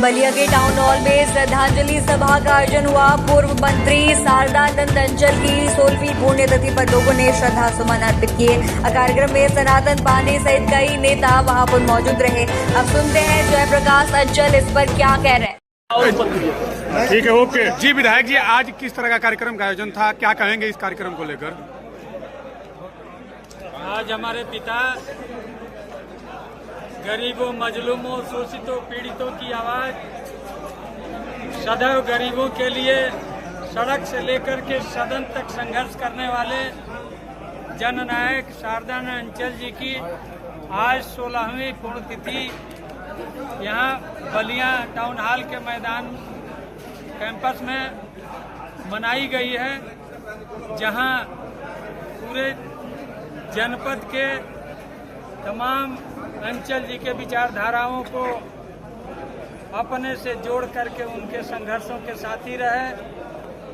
बलिया के town hall में श्रद्धांजलि सभा का आयोजन हुआ। पूर्व मंत्री शारदानंद अंचल की 16वीं पुण्यतिथि पर लोगों ने श्रद्धा सुमन अर्पित किए। कार्यक्रम में सनातन पांडे सहित कई नेता वहां पर मौजूद रहे। अब सुनते हैं जयप्रकाश अंचल इस पर क्या कह रहे हैं। ठीक है, ओके जी। विधायक जी, आज किस तरह का कार्यक्रम का आयोजन था, क्या कहेंगे इस कार्यक्रम को लेकर? आज हमारे पिता गरीबों, मजलूमों, शोषितों, पीड़ितों की आवाज सदैव गरीबों के लिए सड़क से लेकर के सदन तक संघर्ष करने वाले जननायक शारदानंद अंचल जी की आज 16वीं पुण्यतिथि यहाँ बलिया टाउन हॉल के मैदान कैंपस में मनाई गई है, जहाँ पूरे जनपद के तमाम अंचल जी के विचारधाराओं को अपने से जोड़ करके उनके संघर्षों के साथी रहे,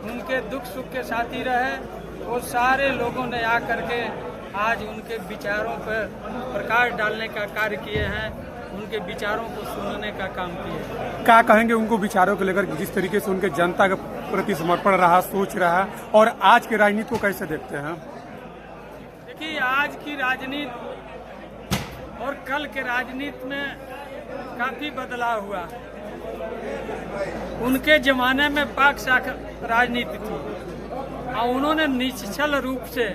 उनके दुख सुख के साथी रहे। वो सारे लोगों ने आकर के आज उनके विचारों पर प्रकाश डालने का कार्य किए हैं, उनके विचारों को सुनने का काम किए। क्या कहेंगे उनको विचारों को लेकर, जिस तरीके से उनके जनता के प्रति समर्पण रहा, सोच रहा, और आज की राजनीति को कैसे देखते हैं? देखिए, आज की राजनीति और कल के राजनीति में काफी बदलाव हुआ। उनके जमाने में पाक शाख राजनीति थी और उन्होंने निश्चल रूप से,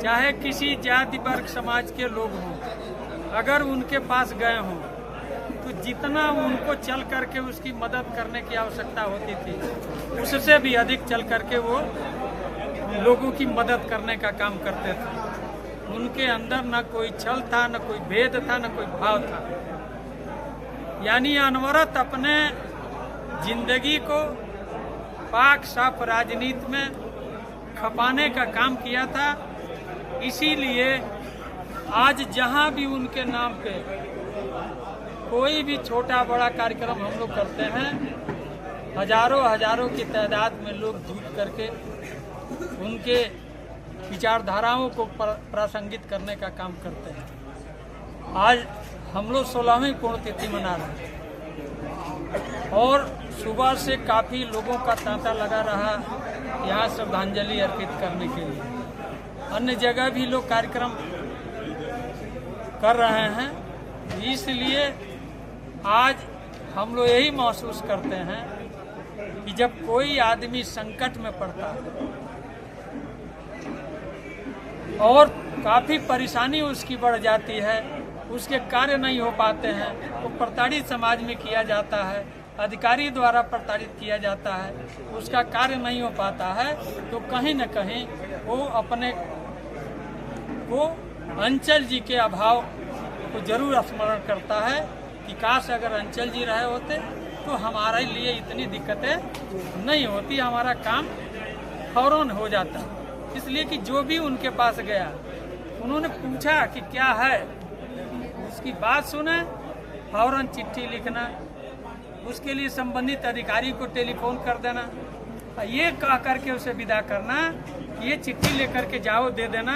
चाहे किसी जाति वर्ग समाज के लोग हों, अगर उनके पास गए हों तो जितना उनको चल करके उसकी मदद करने की आवश्यकता होती थी, उससे भी अधिक चल करके वो लोगों की मदद करने का काम करते थे। उनके अंदर न कोई छल था, न कोई भेद था, न कोई भाव था। यानी अनवरत अपने जिंदगी को पाक साफ राजनीति में खपाने का काम किया था। इसीलिए आज जहां भी उनके नाम पे कोई भी छोटा बड़ा कार्यक्रम हम लोग करते हैं, हजारों की तादाद में लोग जुट करके उनके विचारधाराओं को प्रासंगिक करने का काम करते हैं। आज हम लोग 16वीं पुण्यतिथि मना रहे हैं और सुबह से काफी लोगों का तांता लगा रहा यहाँ श्रद्धांजलि अर्पित करने के लिए। अन्य जगह भी लोग कार्यक्रम कर रहे हैं। इसलिए आज हम लोग यही महसूस करते हैं कि जब कोई आदमी संकट में पड़ता है और काफी परेशानी उसकी बढ़ जाती है, उसके कार्य नहीं हो पाते हैं, वो प्रताड़ित समाज में किया जाता है, अधिकारी द्वारा प्रताड़ित किया जाता है, उसका कार्य नहीं हो पाता है, तो कहीं न कहीं वो अपने को अंचल जी के अभाव को जरूर स्मरण करता है कि काश अगर अंचल जी रहे होते तो हमारे लिए इतनी दिक्कतें नहीं होती, हमारा काम फौरन हो जाता। इसलिए कि जो भी उनके पास गया, उन्होंने पूछा कि क्या है, उसकी बात सुने, फौरन चिट्ठी लिखना, उसके लिए संबंधित अधिकारी को टेलीफोन कर देना, ये कह करके उसे विदा करना, ये चिट्ठी लेकर के जाओ, दे देना,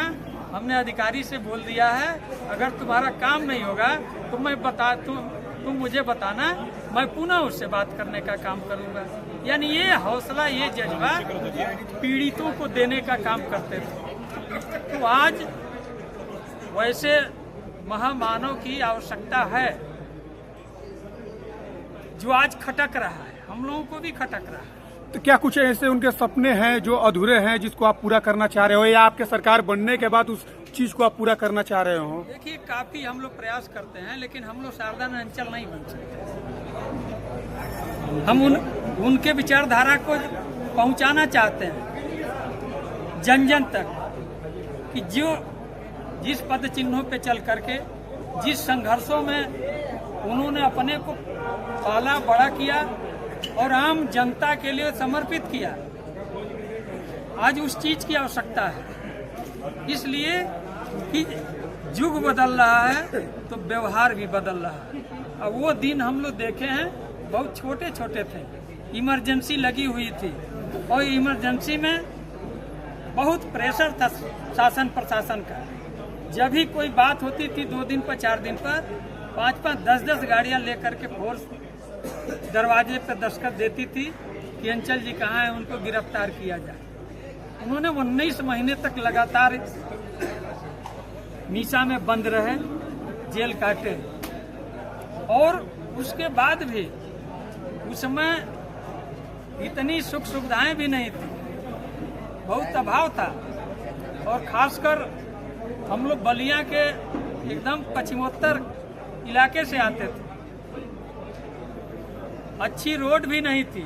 हमने अधिकारी से बोल दिया है, अगर तुम्हारा काम नहीं होगा तो मैं तुम मुझे बताना, मैं पुनः उससे बात करने का काम करूंगा। यानी ये हौसला, ये जज्बा पीड़ितों को देने का काम करते थे। तो आज वैसे महामानव की आवश्यकता है जो आज खटक रहा है, हम लोगों को भी खटक रहा है। तो क्या कुछ ऐसे उनके सपने हैं जो अधूरे हैं, जिसको आप पूरा करना चाह रहे हो, या आपके सरकार बनने के बाद उस चीज को आप पूरा करना चाह रहे हो? देखिए, काफी हम लोग प्रयास करते हैं, लेकिन हम लोग शारदानंद अंचल नहीं बन सकते। हम उनके विचारधारा को पहुंचाना चाहते हैं जन जन तक, कि जो जिस पद चिन्हों पे चल करके, जिस संघर्षों में उन्होंने अपने को पाला बड़ा किया और आम जनता के लिए समर्पित किया, आज उस चीज की आवश्यकता है। इसलिए कि युग बदल रहा है तो व्यवहार भी बदल रहा है। अब वो दिन हम लोग देखे हैं, बहुत छोटे छोटे थे, इमरजेंसी लगी हुई थी और इमरजेंसी में बहुत प्रेशर था शासन प्रशासन का। जब भी कोई बात होती थी 2 दिन पर 4 दिन पर 5-5, 10-10 गाड़ियां लेकर के फोर्स दरवाजे पर दस्तखत देती थी कि अंचल जी कहाँ हैं, उनको गिरफ्तार किया जाए। उन्होंने 19 महीने तक लगातार मीसा में बंद रहे, जेल काटे, और उसके बाद भी उस समय इतनी सुख सुविधाएं भी नहीं थी, बहुत अभाव था। और खासकर हम लोग बलिया के एकदम पश्चिमोत्तर इलाके से आते थे, अच्छी रोड भी नहीं थी,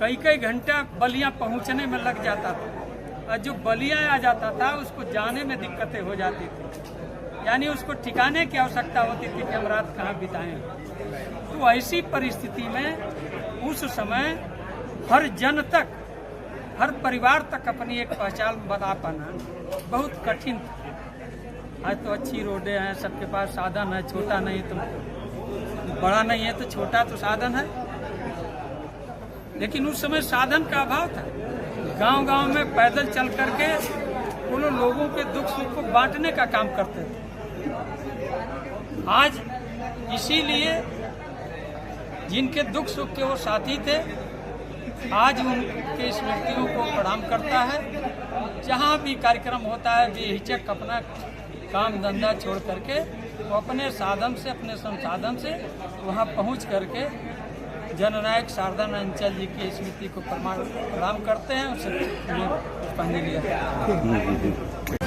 कई कई घंटा बलिया पहुंचने में लग जाता था, और जो बलिया आ जाता था उसको जाने में दिक्कतें हो जाती थी, यानी उसको ठिकाने की आवश्यकता होती थी कि हम रात कहाँ बिताएं। तो ऐसी परिस्थिति में उस समय हर जन तक, हर परिवार तक अपनी एक पहचान बना पाना बहुत कठिन था। आज तो अच्छी रोडें हैं, सबके पास साधन है, छोटा नहीं तो बड़ा नहीं है तो छोटा तो साधन है, लेकिन उस समय साधन का अभाव था। गांव गांव में पैदल चल करके वो लोगों के दुख सुख को बांटने का काम करते थे। आज इसीलिए जिनके दुख सुख के वो साथी थे, आज उनके स्मृतियों को प्रणाम करता है। जहाँ भी कार्यक्रम होता है बेहिचक अपना काम धंधा छोड़ करके वो अपने साधन से, अपने संसाधन से वहाँ पहुँच करके जननायक शारदानंद अंचल जी की स्मृति को प्रणाम करते हैं। उससे पुष्पांजलि लिया।